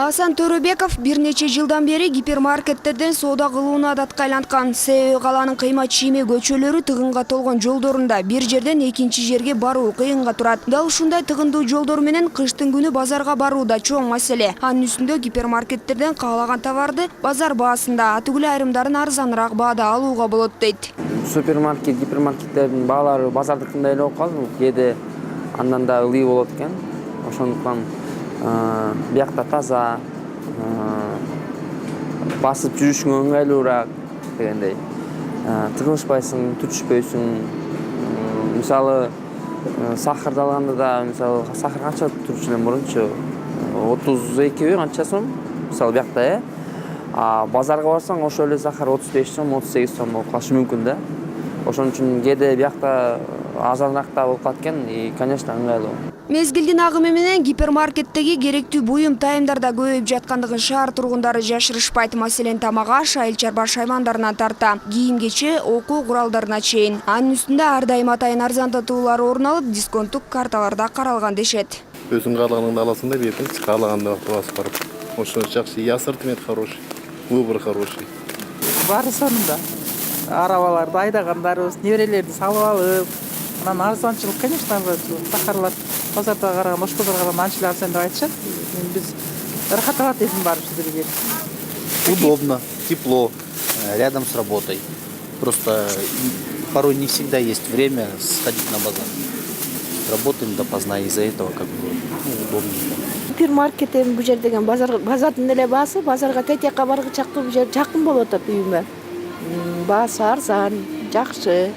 Асан Төрөбеков бир нече жылдан бери гипермаркеттерден соода кылууну адатка айланткан. Себеби калаанын кыйма чийме көчөлөрү тыгынга толгон жолдорунда бир жерден экинчи жерге баруу кыйынга турат. Дал ушундай тыгындуу жолдор менен кыштын күнү базарга баруу да чоң маселе. Анын үстүндө гипермаркеттерден каалаган товарды базар баасында, атүгүл айрымдарын арзаныраак баада алууга болот дейт. Супермаркет, гипермаркеттердин баалары базардыкындай эле болуп калды. Кээде андан да ылый болот экен. Ошондуктан биякта таза, басып жүрүшүңө ыңгайлуураак дегендей. Тыгылышпайсың, түтүшпөйсүң. Мисалы, сахарды алганда да, мисалы, сахар канча турчу элем мурунчу? 32 канча сом? Мисалы, биякта, базарга барсаң, ошол эле сахар 35 сом, 38 сом болуп калышы мүмкүн да. Ошон үчүн кээде биякта арзаныраак да болуп калат экен, и, конечно, ыңгайлуу. Мезгилдин агымы менен гипермаркеттеги керектүү буюм тайымдарда көбөйүп жаткандыгын шаар тургундары жашырышпайт. Маселен, тамак-аш, айыл чарба шаймандарынан тарта, кийим-кече, окуу куралдарына чейин. Анын үстүндө ар дайым атайын арзандатуулар орун алып, дисконттук карталарда каралган дешет. Өзүң каалаганыңды аласың да, бертең каалаганды басып барып. Ошо жакшы, и ассортимент хороший, выбор хороший. Баары сонунда. Арабаларды айдагандарыбыз, неберелерди салып алып, анан арзанчылык, конечно, арзанчылык. Сахарлар базарда караганда, ошкозор караганда анча эле арзан деп айтышат. Биз ырахат алат десем барыбыз бирге. Удобно, тепло, рядом с работой. Просто порой не всегда есть время сходить на базар. Работаем допоздна, из-за этого как бы удобненько. Гипермаркет бул жер деген базардын эле баасы, базарга тетиякка баргы чакты бул жер жакын болуп атат үйүмө. Баасы арзан, жакшы,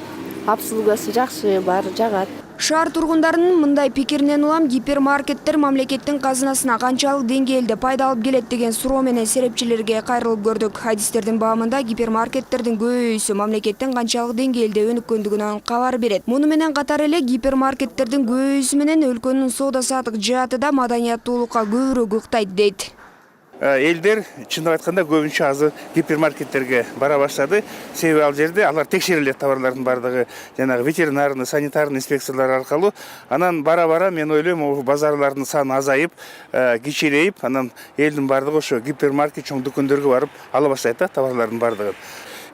обслугасы жакшы, баары жагат. Шаар тургундарынын мындай пикиринен улам гипермаркеттер мамлекеттин казынасына канчалык деңгээлде пайда алып келет деген суроо менен серепчилерге кайрылып көрдүк. Адистердин баамында гипермаркеттердин көбөйүүсү мамлекеттин канчалык деңгээлде өнүккөндүгүнөн кабар берет. Муну менен катар эле гипермаркеттердин көбөйүүсү менен өлкөнүн соода саттык жааты да маданияттуулукка көбүрөөк ыктайт дейт. Элдер чындап айтканда көбүнчө азыр гипермаркеттерге бара баштады. Себеби ал жерде алар текшерилет, товарлардын бардыгы жанагы ветеринарный, санитарный инспекциялар аркылуу. Анан бара-бара мен ойлойм, базарлардын саны азайып, кичирейип, анан элдин бардыгы ошо гипермаркет, чоң дүкөндөргө барып ала баштайт да товарлардын бардыгын.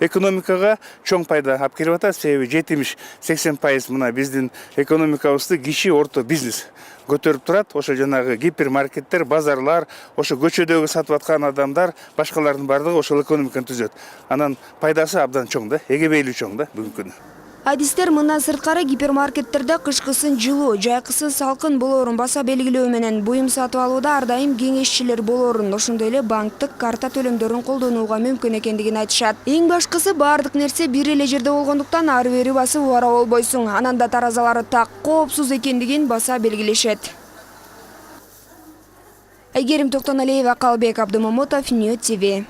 Экономикага чоң пайда алып келип атат, себеби 70-80% мына биздин экономикабызды кичи орто бизнес көтөрүп турат. Ошо жанагы гипермаркеттер, базарлар, ошо көчөдөгү сатып аткан адамдар, башкалардын бардыгы ошол экономиканы түзөт. Анан пайдасы абдан чоң да, эгебейлүү чоң да бүгүнкү күнү. Адистер мындан сырткары гипермаркеттерде кышкысын жылуу, жайкысын салкын болоорун баса белгилөө менен буюм сатып алууда ар дайым кеңешчилер болоорун, ошондой эле банктык карта төлөмдөрүн колдонууга мүмкүн экендигин айтышат. Эң башкысы баардык нерсе бир эле жерде болгондуктан ары бери басып убара болбойсуң. Анан да таразалары так коопсуз экендигин баса белгилешет. Айгерим Токтоналиева, Калбек Абдымамутов, Нью ТВ.